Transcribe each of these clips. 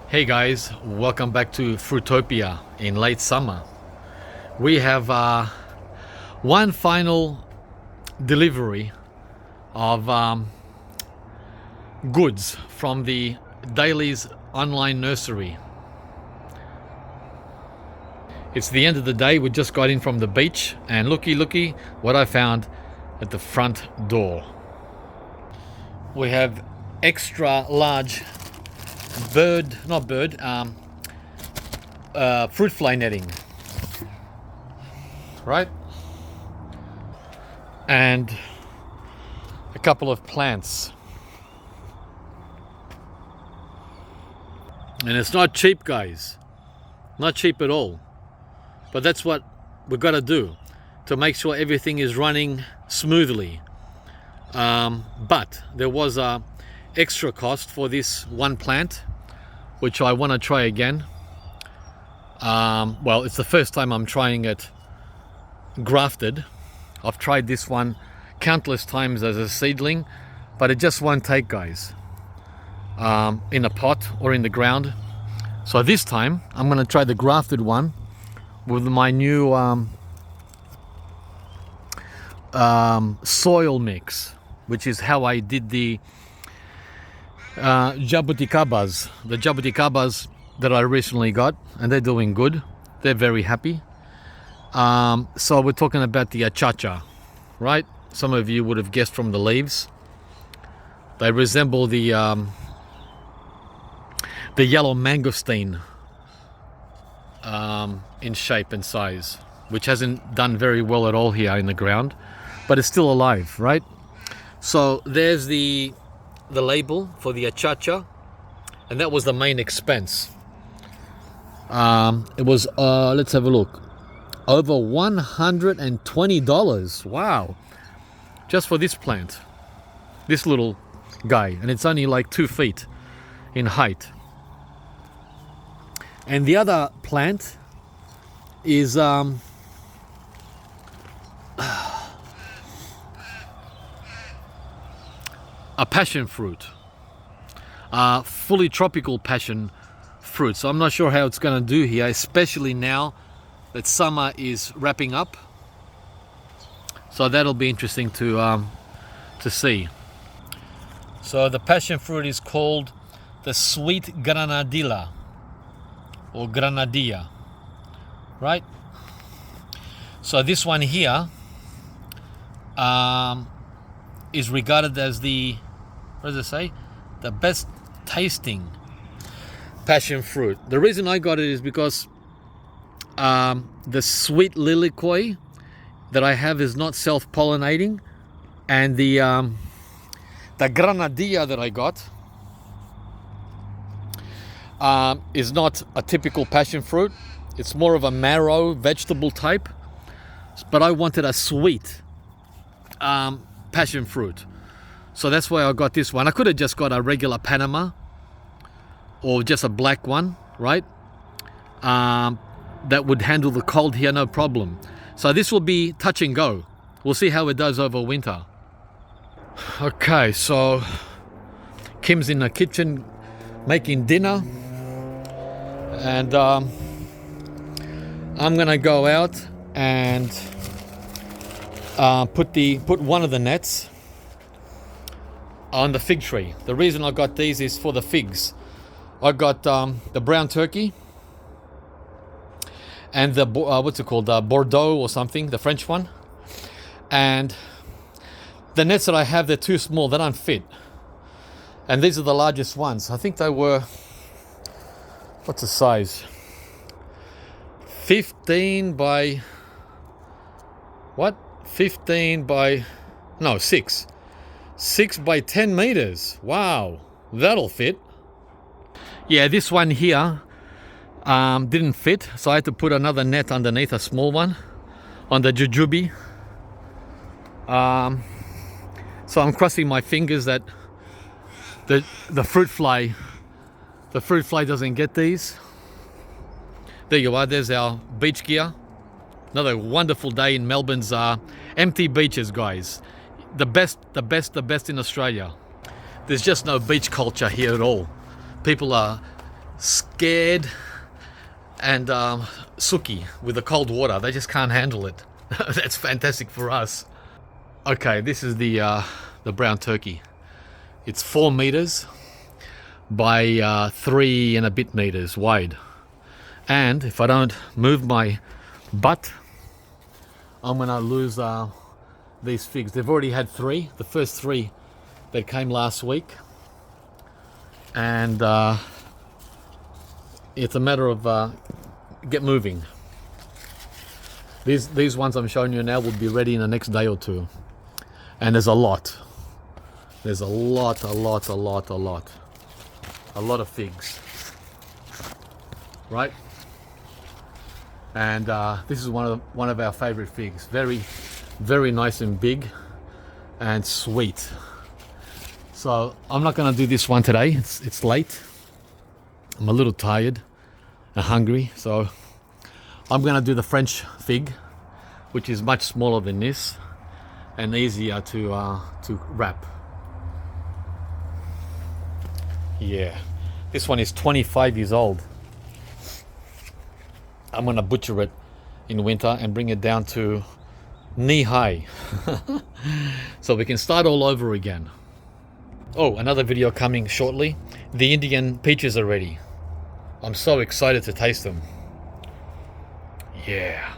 Hey guys, welcome back to Fruitopia in late summer. We have one final delivery of goods from the Daily's online nursery. It's the end of the day. We just got in from the beach and looky what I found at the front door. We have extra large fruit fly netting, right? And a couple of plants. And it's not cheap, guys. Not cheap at all. But that's what we've got to do to make sure everything is running smoothly. But there was a extra cost for this one plant, which I want to try again. Well, it's the first time I'm trying it grafted. I've tried this one countless times as a seedling, but it just won't take, guys, in a pot or in the ground. So this time I'm going to try the grafted one with my new soil mix, which is how I did the jabuticabas. The jabuticabas that I recently got, and they're doing good. They're very happy. So we're talking about the achacha, right? Some of you would have guessed from the leaves. They resemble the yellow mangosteen in shape and size, which hasn't done very well at all here in the ground, but it's still alive, right? So there's the label for the achacha, and that was the main expense. It was let's have a look, over $120. Wow, just for this plant, this little guy, and it's only like 2 feet in height. And the other plant is a passion fruit, fully tropical passion fruit. So I'm not sure how it's going to do here, especially now that summer is wrapping up. So that'll be interesting to see. So the passion fruit is called the sweet Granadilla or Granadilla, right? So this one here is regarded as the, what does it say? The best tasting passion fruit. The reason I got it is because the sweet lilikoi that I have is not self-pollinating, and the Granadilla that I got is not a typical passion fruit. It's more of a marrow vegetable type, but I wanted a sweet passion fruit. So that's why I got this one. I could have just got a regular Panama or just a black one, right? That would handle the cold here, no problem. So this will be touch and go. We'll see how it does over winter. Okay, so Kim's in the kitchen making dinner, and I'm gonna go out and put one of the nets on the fig tree. The reason I got these is for the figs. I got the brown turkey and the what's it called, Bordeaux or something, the French one. And the nets that I have, they're too small, they don't fit. And these are the largest ones. I think they were, what's the size? 15 by, what? 15 by, no, 6. 6 by 10 meters. Wow, that'll fit. Yeah, this one here didn't fit, so I had to put another net underneath, a small one, on the jujube. So I'm crossing my fingers that the fruit fly doesn't get these. There you are. There's our beach gear. Another wonderful day in Melbourne's empty beaches, guys. The best in Australia. There's just no beach culture here at all. People are scared and sooky with the cold water. They just can't handle it. That's fantastic for us. Okay, this is the brown turkey. It's 4 meters by 3 and a bit meters wide. And if I don't move my butt, I'm gonna lose these figs. They've already had 3, the first 3 that came last week. And it's a matter of get moving. These ones I'm showing you now will be ready in the next day or 2. And there's a lot. There's a lot of figs, right? And this is one of our favorite figs. Very nice and big and sweet. So I'm not gonna do this one today. It's late. I'm a little tired and hungry, so I'm gonna do the French fig, which is much smaller than this and easier to wrap. Yeah, this one is 25 years old. I'm gonna butcher it in winter and bring it down to knee high so we can start all over again. Oh, another video coming shortly. The Indian peaches are ready. I'm so excited to taste them. Yeah,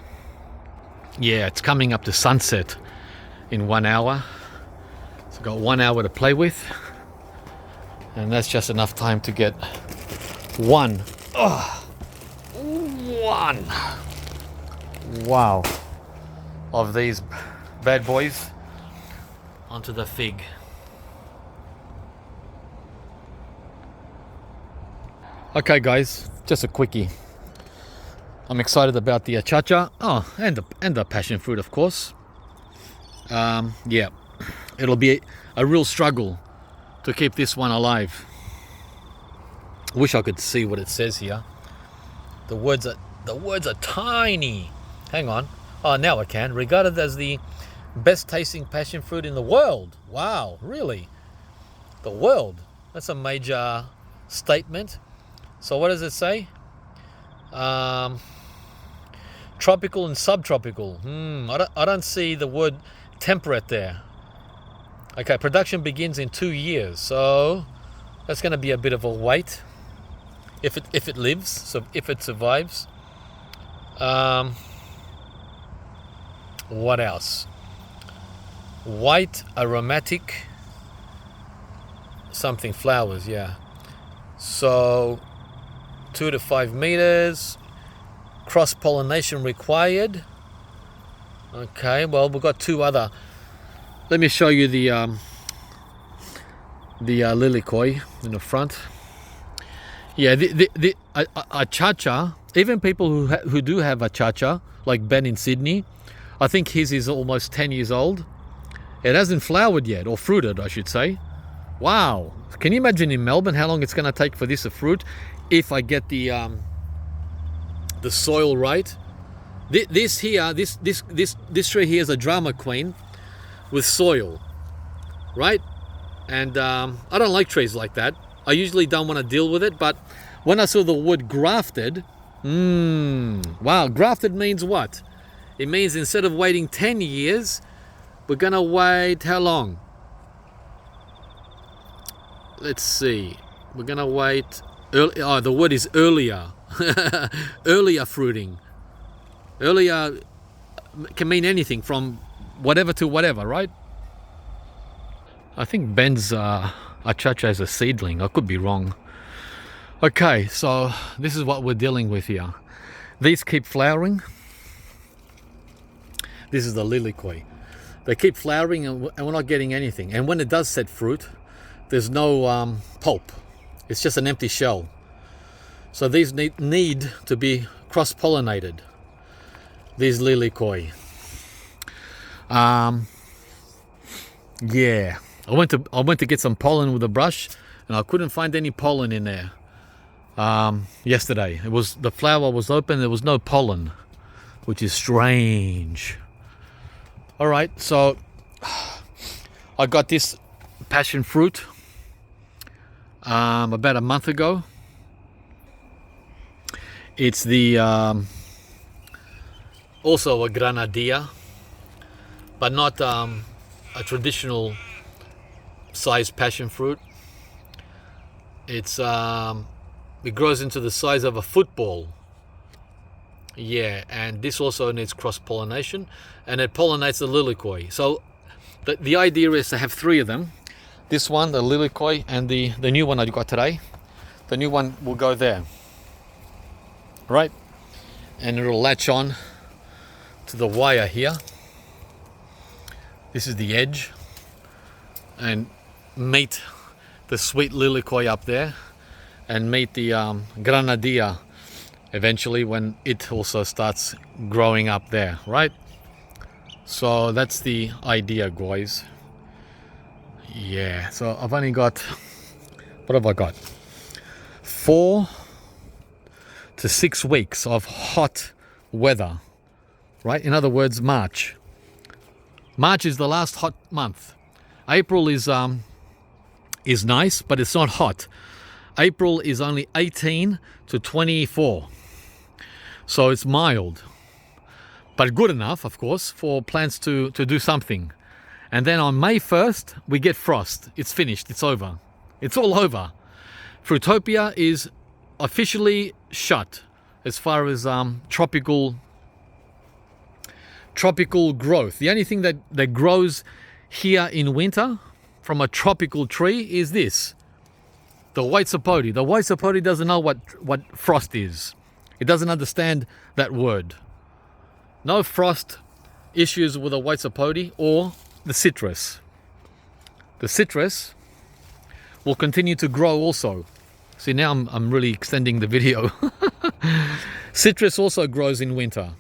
it's coming up to sunset in 1 hour. So I've got 1 hour to play with, and that's just enough time to get one. Wow, of these bad boys onto the fig. Okay guys, just a quickie. I'm excited about the achacha. Oh, and the passion fruit, of course. Yeah, it'll be a real struggle to keep this one alive. Wish I could see what it says here. The words are tiny. Hang on. Oh, now I can. Regarded as the best tasting passion fruit in the world. Wow, really? The world? That's a major statement. So what does it say? Tropical and subtropical. I don't see the word temperate there. Okay, production begins in 2 years, so that's going to be a bit of a wait if it lives, so if it survives. What else? White aromatic something flowers, yeah. So 2 to 5 meters. Cross-pollination required. Okay, well, we've got 2 other. Let me show you the lily koi in the front. Yeah, the achacha. Even people who do have achacha, like Ben in Sydney, I think his is almost 10 years old. It hasn't flowered yet, or fruited, I should say. Wow, can you imagine in Melbourne how long it's going to take for this to fruit if I get the soil right? This tree here is a drama queen with soil, right? And I don't like trees like that. I usually don't want to deal with it, but when I saw the word grafted, wow, grafted means what? It means instead of waiting 10 years, we're gonna wait how long? Let's see. We're gonna wait. The word is earlier. Earlier fruiting. Earlier can mean anything from whatever to whatever, right? I think Ben's achacha is a seedling. I could be wrong. Okay, so this is what we're dealing with here. These keep flowering. This is the lily koi. They keep flowering and we're not getting anything. And when it does set fruit, there's no pulp. It's just an empty shell. So these need to be cross-pollinated. These lily koi. Yeah, I went to get some pollen with a brush, and I couldn't find any pollen in there. Yesterday, the flower was open. There was no pollen, which is strange. All right, so I got this passion fruit about a month ago. It's the also a Granadillia, but not a traditional size passion fruit. It grows into the size of a football. Yeah, and this also needs cross-pollination, and it pollinates the lilikoi. So the idea is to have 3 of them. This one, the lilikoi, and the new one I got today. The new one will go there, right? And it'll latch on to the wire here. This is the edge, and meet the sweet lilikoi up there, and meet the Granadillia eventually when it also starts growing up there, right? So that's the idea, guys. Yeah, so I've only got, what have I got? 4 to 6 weeks of hot weather, right? In other words, March. March is the last hot month. April is nice, but it's not hot. April is only 18 to 24. So it's mild, but good enough, of course, for plants to do something. And then on May 1st, we get frost. It's finished, it's over. It's all over. Fruitopia is officially shut as far as tropical growth. The only thing that grows here in winter from a tropical tree is this, the white sapote. The white sapote doesn't know what frost is. It doesn't understand that word. No frost issues with a white sapote or the citrus. The citrus will continue to grow also. See, now I'm really extending the video. Citrus also grows in winter.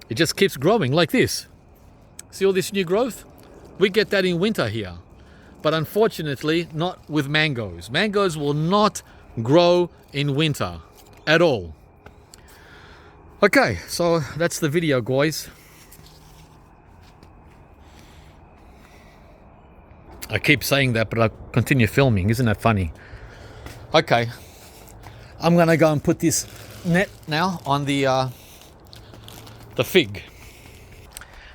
It just keeps growing like this. See all this new growth? We get that in winter here. But unfortunately, not with mangoes. Mangoes will not grow in winter at all. Okay, so that's the video, guys. I keep saying that, but I continue filming. Isn't that funny? Okay, I'm gonna go and put this net now on the fig.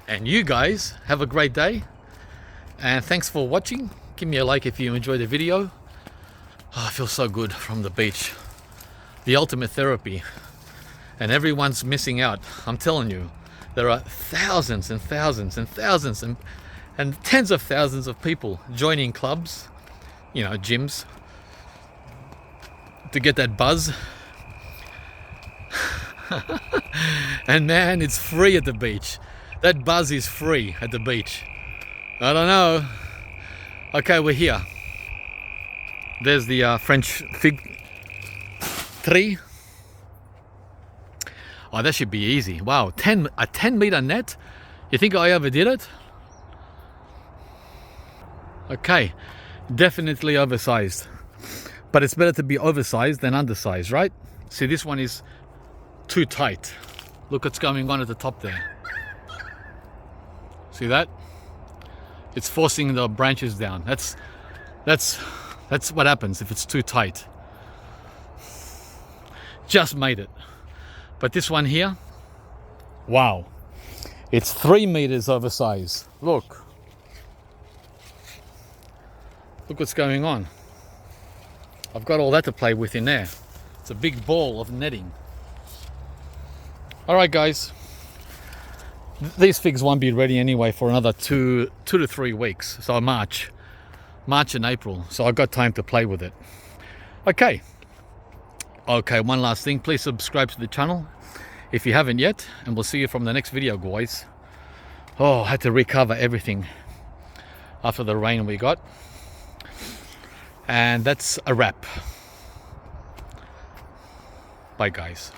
And you guys have a great day. And thanks for watching. Give me a like if you enjoyed the video. Oh, I feel so good from the beach. The ultimate therapy. And everyone's missing out. I'm telling you, there are thousands and thousands and thousands and tens of thousands of people joining clubs, you know, gyms, to get that buzz. And man, it's free at the beach. That buzz is free at the beach. I don't know. Okay, we're here. There's the French fig tree. Oh, that should be easy. Wow, a 10-meter net? You think I overdid it? Okay, definitely oversized. But it's better to be oversized than undersized, right? See, this one is too tight. Look what's going on at the top there. See that? It's forcing the branches down. That's what happens if it's too tight. Just made it. But this one here, wow, it's 3 meters oversized. Look what's going on. I've got all that to play with in there. It's a big ball of netting. All right, guys. These figs won't be ready anyway for another 2 to 3 weeks. So March and April. So I've got time to play with it. Okay, one last thing. Please subscribe to the channel if you haven't yet. And we'll see you from the next video, guys. Oh, I had to recover everything after the rain we got. And that's a wrap. Bye, guys.